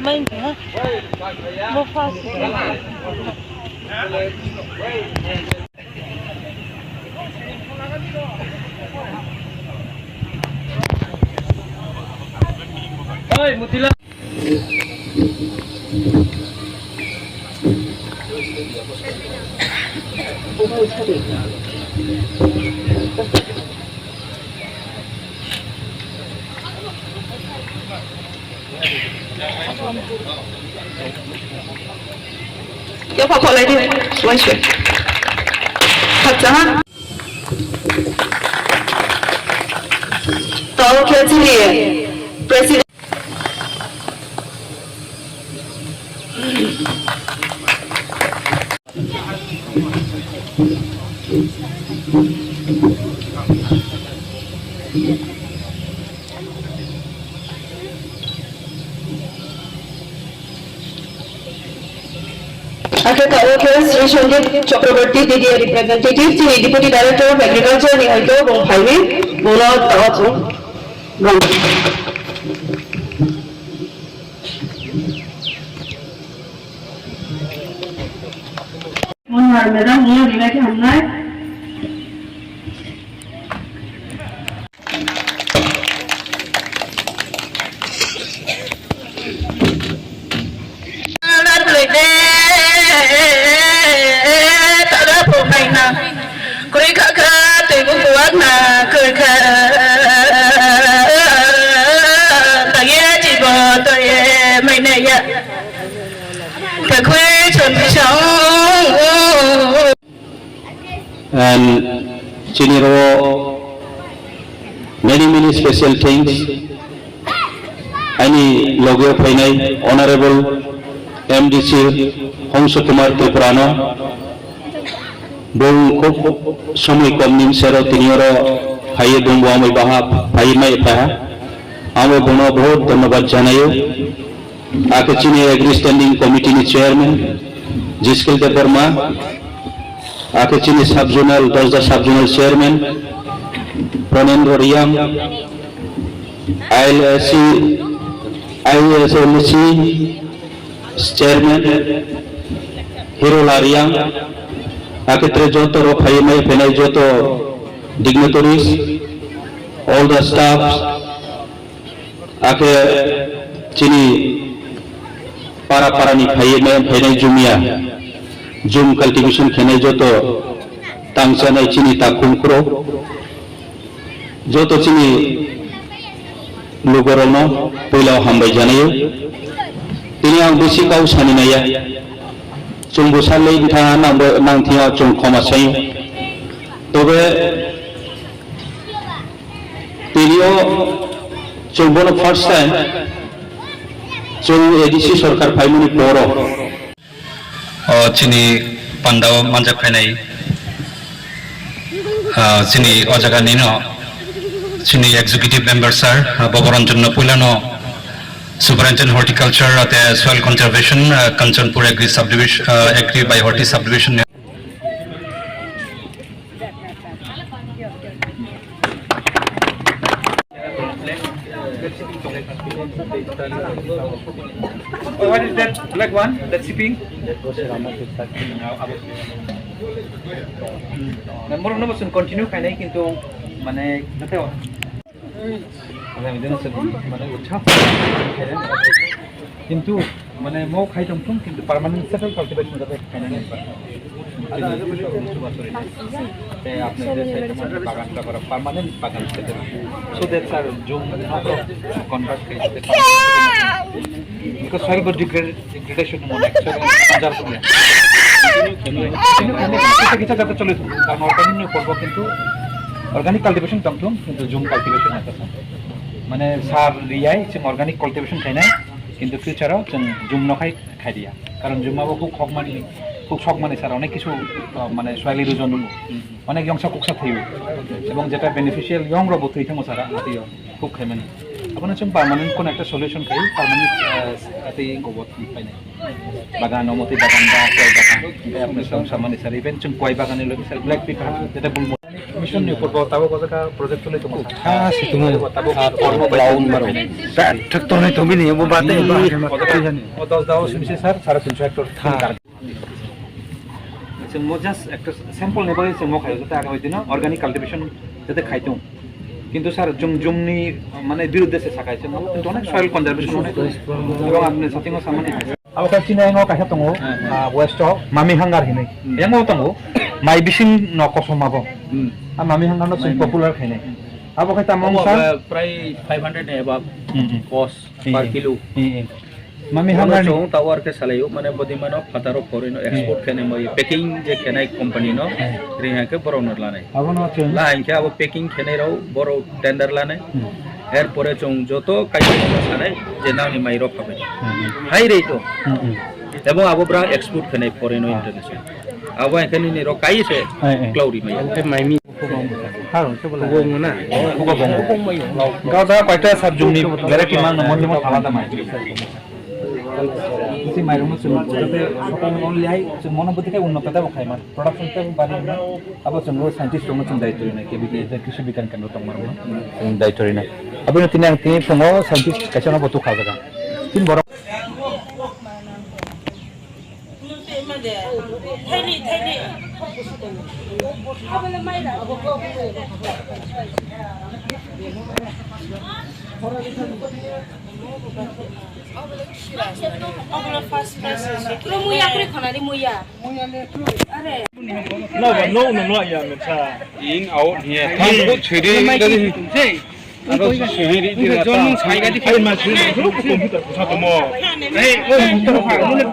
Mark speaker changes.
Speaker 1: main ha mo fast oi mutila
Speaker 2: 要跑来的，完全。好的。到这里 ，President。After the others, Sri Sandeep Chakraborty, DDA representative, the Deputy Director of Agriculture, Nihaito, Bongphaiwi, Bola Tawatsu, Bong. Madam, here, we like Hamna.
Speaker 3: And Chiniro, many special things. Any logo Painai, Honorable MDC Homso Kumar Tuprano, Bung Sumi Komnim Sero Tiniro, Haye Bungwami Bahap, Haye Paha, Ame Bono Board, Donabad Janayo, Akachini Agri Standing Committee Chairman, Jiskil de Burma, Akachini Subzonal, Dozda Subzonal Chairman, Pranendra Riyam, ISLC Chairman, Hiro Lariam, Akatre Joto of Hayame Penai Joto dignitaries, all the staffs, Ake Chini Paraparani Hayame Penai Jumia. Zoom cultivation khene joto tangsanai chini takum kro joto chini lugorono pula hambai janayo tini ang besi kau saninaya chungbu salai bitha nang thia chung khoma sai tobe tinio chungbono first time chung ADC sarkar phaimuni poro
Speaker 4: chini panda manjak khainai chini ojaga nino chini executive member sir bogoranjan pulano superintendent horticulture ate soil conservation kanchanpur agri subdivision agri by horti subdivision
Speaker 5: What is that black one? That's sipping? Number one was continue kind of into Mane. Into Mane more item into permanent settle cultivation of the permanent bagan settle. So that's our June convert because soil got degradation actually kita kata চলে কারণ organic করব কিন্তু organic cultivation তংথুম কিন্তু zoom cultivation আছে মানে সার রিয়াই যে organic cultivation খাই না কিন্তু ফিউচারও জুম নখাই খাই দিয়া কারণ জুমাবো খুব শখ মানে স্যার অনেক কিছু মানে সোয়াল ইরোজন অনেক অংশ কুকসা থাইও এবং যেটা বেনিফিশিয়াল ইয়ং রব তুইথে মসারা আতিও খুব খাই মানে আপনার চুম পার্মানেন্ট কোন একটা সলিউশন খাই পার্মানেন্ট আতে গোবর পাই না বাগান অমতি বাগান বা কয় বাগান আপনার সামনে স্যার ইভেন চুম কয় বাগানের লোক স্যার ব্ল্যাক পিপার যেটা বলবো মিশন নিউ করব তাবো কতটা প্রজেক্ট চলে তো
Speaker 1: Ah, si tungo.
Speaker 5: Tabo
Speaker 1: Formo brown baro. Kan thak to nai thobi ni mo bate ba.
Speaker 5: ও 10 দাও শুনছি স্যার 350 হেক্টর মো জাস্ট একটা স্যাম্পল নেব হয়েছে মো খাইছো যাতে আগামী দিনে অর্গানিক কাল্টিভেশন যাতে খাইতো কিন্তু স্যার জুমনি মানে বিরুদ্ধে সে সাকাইছে মো কিন্তু অনেক সয়েল কনজারভেশন অনেক এবং আপনি সাথিংও সামনে আবার কাছে নাই নো কাছে তো ওয়েস্ট মামি হাঙ্গার হিনে এমো তো মাই বিশিং ন কসমাবো আর মামি হাঙ্গার নো পপুলার খাইনে আবার কাছে তামং স্যার
Speaker 3: প্রায় 500 এবাব কস্ট পার কিলো
Speaker 5: মামি হাঙ্গার
Speaker 3: নো টাওয়ার কে সালাইও মানে বদিমানো ফাতারো ফরেন এক্সপোর্ট কেনে মই প্যাকিং যে কেনাই কোম্পানি নো রিহা কে বড়নর লানাই
Speaker 5: আবনো চেন
Speaker 3: লাইন কে আবো প্যাকিং কেনাই রাও বড় টেন্ডার লানাই এরপরে চং যত কাইতে সানাই যে নানি মাইরো পাবে হাই রে তো এবং আবো ব্রা এক্সপোর্ট কেনাই ফরেন ইন্টারন্যাশনাল আবো এখানে নি রো কাইছে ক্লাউডি মাই
Speaker 1: Maimi.
Speaker 5: হারো সে বলে
Speaker 1: Bongo na.
Speaker 5: গাওদা কয়টা স্যার জুমনি ভ্যারাইটি মান মধ্যে মধ্যে আলাদা মাই si mai rumo sunu যাতে সকল অনলাইন যে মনোবৃত্তিকে উন্নত দেব খাই মান প্রোডাকশনতে বাড়ি না আবার চন্দ্র সায়েন্টিস্ট রুম চন্দ্র দায়িত্ব না কে বিকে কৃষি বিজ্ঞান কেন্দ্র তোমার দায়িত্ব না আপনি তিনি সঙ্গ সায়েন্টিস্ট কাছে না বতু খাওয়া জায়গা তিন বড়
Speaker 1: No ya me cha. In out here. Thang ko chhede gadi. Aro sheheri di rata. Jon sai gadi phai ma chhede. Computer ko sa to mo. Hey, hello.